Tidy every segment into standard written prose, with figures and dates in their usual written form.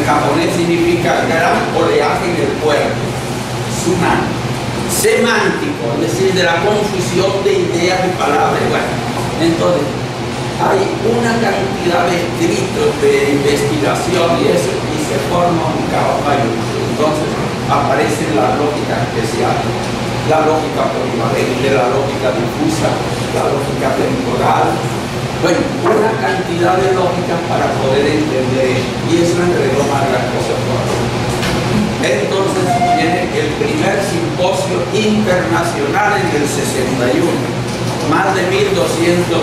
japonés significa gran oleaje en el puerto. Tsunami. Semántico, es decir, de la confusión de ideas y palabras. Bueno, entonces, hay una cantidad de escritos, de investigación y eso, y se forma un caos mayúsculo. Entonces, aparece la lógica especial, la lógica polivalente, la lógica difusa, la lógica temporal. Bueno, una cantidad de lógicas para poder entender eso, y eso enredó más las cosas. Entonces viene el primer simposio internacional en el 61, más de 1200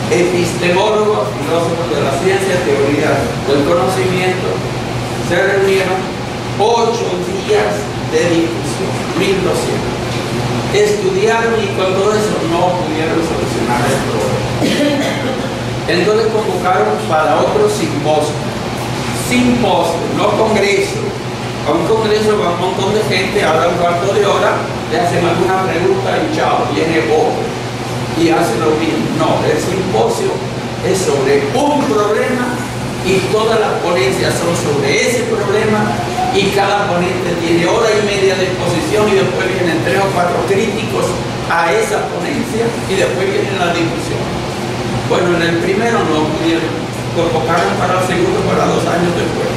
epistemólogos, filósofos de la ciencia, teoría del conocimiento, se reunieron, 8 días de discusión, 1200. Estudiaron y con todo eso no pudieron solucionar el problema. Entonces convocaron para otro simposio, no congreso. A un congreso va un montón de gente, habla un cuarto de hora, le hacen alguna pregunta y chao, viene otro y hace lo mismo. No, el simposio es sobre un problema y todas las ponencias son sobre ese problema, y cada ponente tiene hora y media de exposición, y después vienen 3 o 4 críticos a esa ponencia, y después viene la discusión. Bueno, en el primero no pudieron, convocaron para el segundo para 2 años después,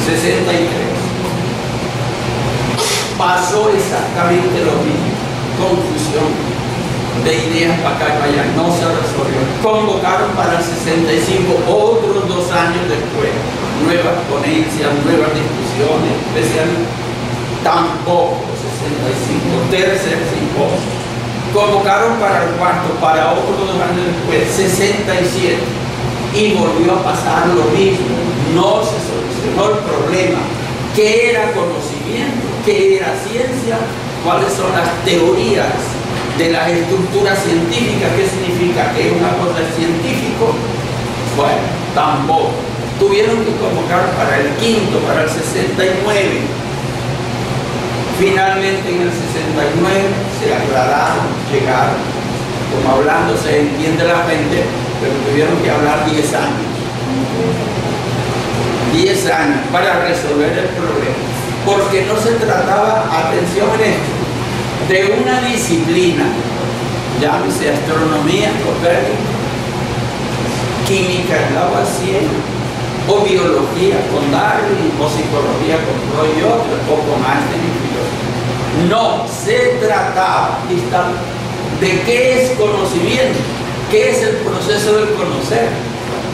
63. Pasó exactamente lo mismo, confusión de ideas para acá y para allá, no se resolvió. Convocaron para el 65, otros 2 años después, nuevas ponencias, nuevas discusiones, especialmente, tampoco 65, tercer simposio. Convocaron para el cuarto, para otros 2 años después, 67, y volvió a pasar lo mismo, no se solucionó el problema. ¿Qué era conocimiento? ¿Qué era ciencia? ¿Cuáles son las teorías de las estructuras científicas? ¿Qué significa que una cosa es científico? Bueno, tampoco. Tuvieron que convocar para el quinto, para el 69. Finalmente en el 69 se aclararon, llegaron, como hablando se entiende la gente, pero tuvieron que hablar 10 años. 10 años para resolver el problema, porque no se trataba, atención en esto, de una disciplina, llámese astronomía, Copérnico, química en Lavoisier, o biología con Darwin, o psicología con Freud y otros, o con Einstein y filosofía. No, se trataba de qué es conocimiento, qué es el proceso del conocer,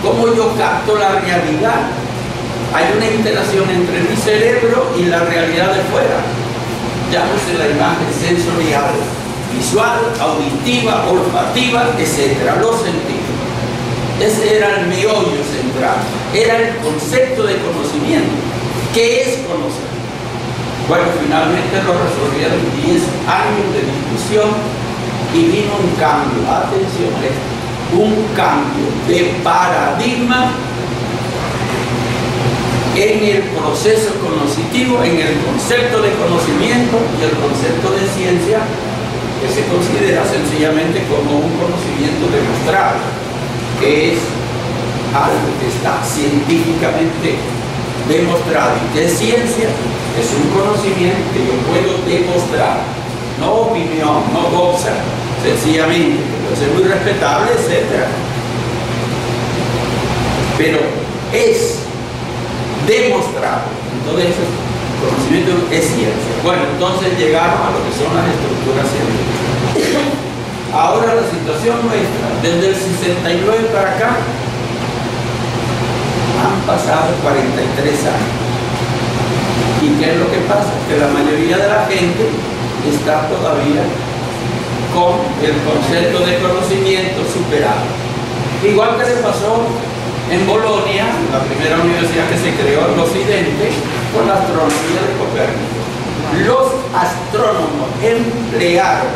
cómo yo capto la realidad. Hay una interacción entre mi cerebro y la realidad de fuera. Llámese la imagen sensorial, visual, auditiva, olfativa, etc. Los sentidos. Ese era el meollo central. Era el concepto de conocimiento. ¿Qué es conocer? Bueno, finalmente lo resolvieron 10 años de discusión y vino un cambio. Atención a esto. Un cambio de paradigma en el proceso cognitivo, en el concepto de conocimiento y el concepto de ciencia, que se considera sencillamente como un conocimiento demostrable, que es algo que está científicamente demostrado. ¿Y qué es ciencia? Es un conocimiento que yo puedo demostrar, no opinión, no cosa, sencillamente, que puede ser muy respetable, etc. Pero es demostrado. Entonces, el conocimiento es ciencia. Bueno, entonces llegaron a lo que son las estructuras científicas. Ahora la situación nuestra, desde el 69 para acá, han pasado 43 años. ¿Y qué es lo que pasa? Que la mayoría de la gente está todavía con el concepto de conocimiento superado. Igual que le pasó en Bolonia, la primera universidad que se creó en Occidente, con la astronomía de Copérnico. Los astrónomos emplearon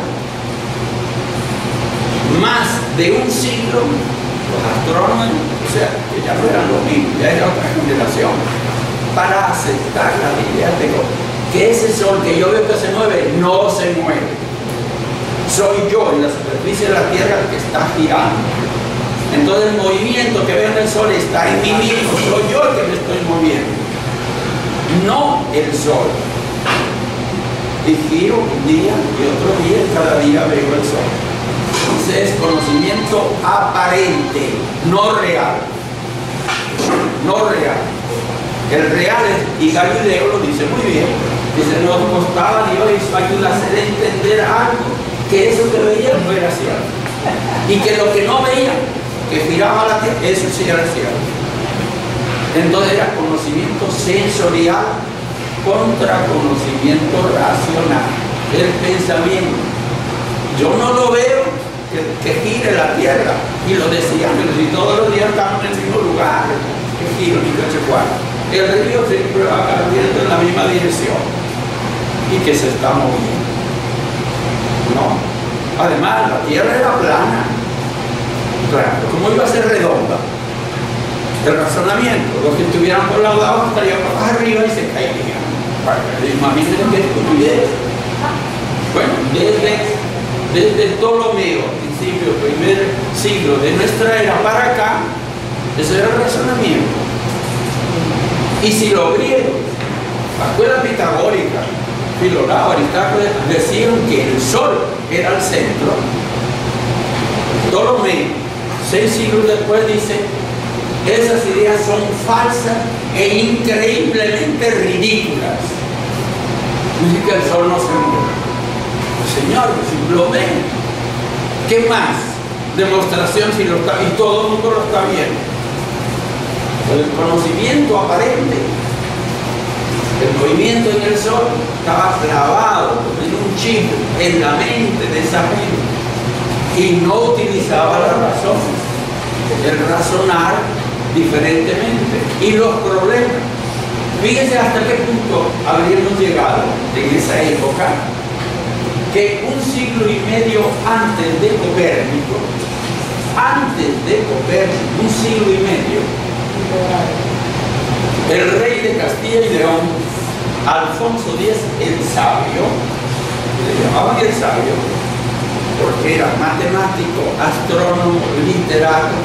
más de un siglo, los astrónomos, o sea, que ya no eran los mismos, ya era otra generación, para aceptar la idea de que ese sol que yo veo que se mueve, no se mueve. Soy yo en la superficie de la Tierra el que está girando. Entonces el movimiento que veo en el sol está en mí mismo, soy yo el que me estoy moviendo. no el sol. Y giro un día y otro día, cada día veo el sol. Entonces es conocimiento aparente, no real. No real. El real es, y Galileo lo dice muy bien, dice, nos costaba Dios y su ayuda hacer entender algo, que eso que veía no era cierto. Y que lo que no veía, que giraba la tierra, eso sí era cierto. Entonces era conocimiento sensorial contra conocimiento racional. El pensamiento. Yo no lo veo que gire la tierra. Y lo decía, pero si todos los días estamos en el mismo lugar, que giro ni que se cuadra. El río siempre va cambiando en la misma dirección y que se está moviendo. No. Además, la tierra era plana. Claro, ¿cómo iba a ser redonda? El razonamiento, los que estuvieran por los lados estarían para arriba y se caerían. Imagínense qué estupidez. Bueno, desde Ptolomeo, principio, primer siglo de nuestra era para acá, ese era el razonamiento. Y si los griegos, la escuela pitagórica, Filonao, Aristóteles, decían que el sol era el centro, Ptolomeo, 6 siglos después, dice, esas ideas son falsas e increíblemente ridículas. Dice que el sol no se mueve. Señor, si lo ven, ¿qué más? Demostración si lo está, y todo el mundo lo está viendo. El conocimiento aparente, el movimiento en el sol estaba clavado en un chip en la mente de esa gente y no utilizaba la razón, el razonar diferentemente. Y los problemas, fíjense hasta qué punto habríamos llegado en esa época, que un siglo y medio antes de Copérnico, un siglo y medio, el rey de Castilla y León, Alfonso X el Sabio, le llamaban el Sabio, porque era matemático, astrónomo, literato,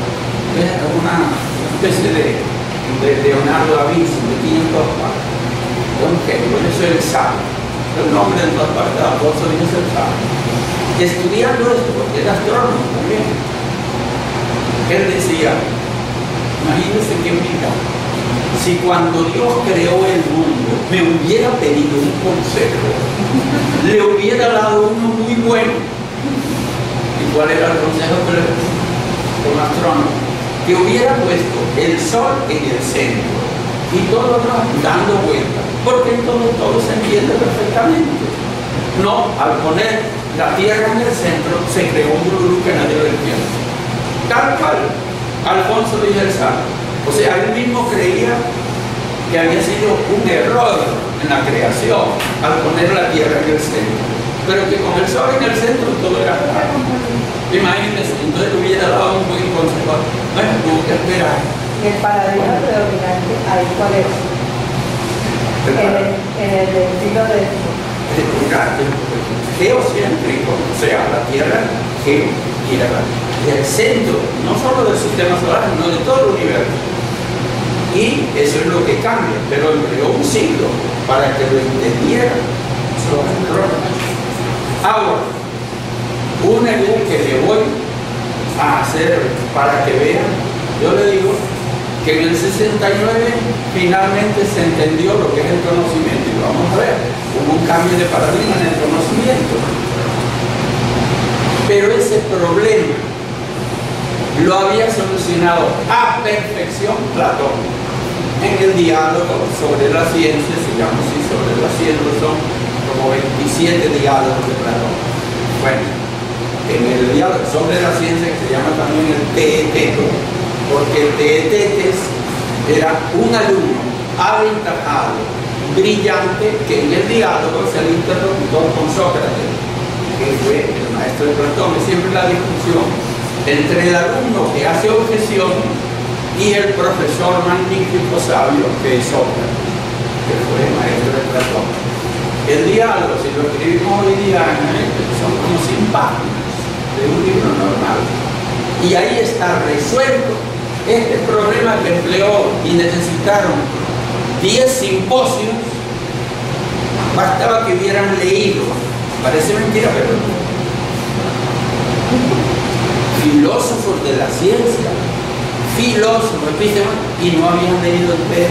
era una especie de Leonardo da Vinci, que tiene en todas partes. Por eso es el Sabio. El nombre en todas partes de Alfonso X el Sabio. Estudiando esto, porque era astrónomo también, él decía, imagínense qué mira, si cuando Dios creó el mundo me hubiera pedido un consejo, le hubiera dado uno muy bueno. ¿Y cuál era el consejo que le dio? Como astrónomo, que hubiera puesto el sol en el centro y todo lo demás dando vueltas, porque entonces todo se entiende perfectamente. No, al poner la tierra en el centro se creó un burbuja que nadie lo entiende. Tal cual Alfonso X el Sabio. O sea, él mismo creía que había sido un error en la creación al poner la tierra en el centro, pero que con el sol en el centro todo era claro. Imagínense, entonces le hubiera dado un buen consejo. Bueno, tuvo que esperar. ¿Y el paradigma predominante ahí cuál es? En el estilo de geocéntrico, o sea, la tierra gira el centro, no solo del sistema solar, sino de todo el universo. Y eso es lo que cambia, pero empleó un siglo para que lo entendieran los astrónomos. Ahora, una idea que le voy a hacer para que vean, yo le digo que en el 69 finalmente se entendió lo que es el conocimiento, y vamos a ver, hubo un cambio de paradigma en el conocimiento. Pero ese problema lo había solucionado a perfección Platón en el diálogo sobre la ciencia, digamos así, sobre la ciencia, son como 27 diálogos de Platón. Bueno, en el diálogo sobre la ciencia, que se llama también el Teeteto, porque el Teetetes era un alumno aventajado, brillante, que en el diálogo es el interlocutor con Sócrates, que fue el maestro de Platón. Es siempre la discusión entre el alumno que hace objeción y el profesor magnífico sabio que es Sócrates, que fue el maestro de Platón. El diálogo, si lo escribimos hoy día, son como 100 páginas de un libro normal, y ahí está resuelto este problema que empleó y necesitaron 10 simposios, bastaba que hubieran leído, parece mentira, pero filósofos de la ciencia, filósofos, y no habían leído el PET,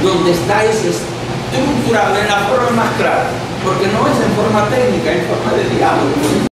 donde está eso estructurado en la forma más clara, porque no es en forma técnica, es en forma de diálogo.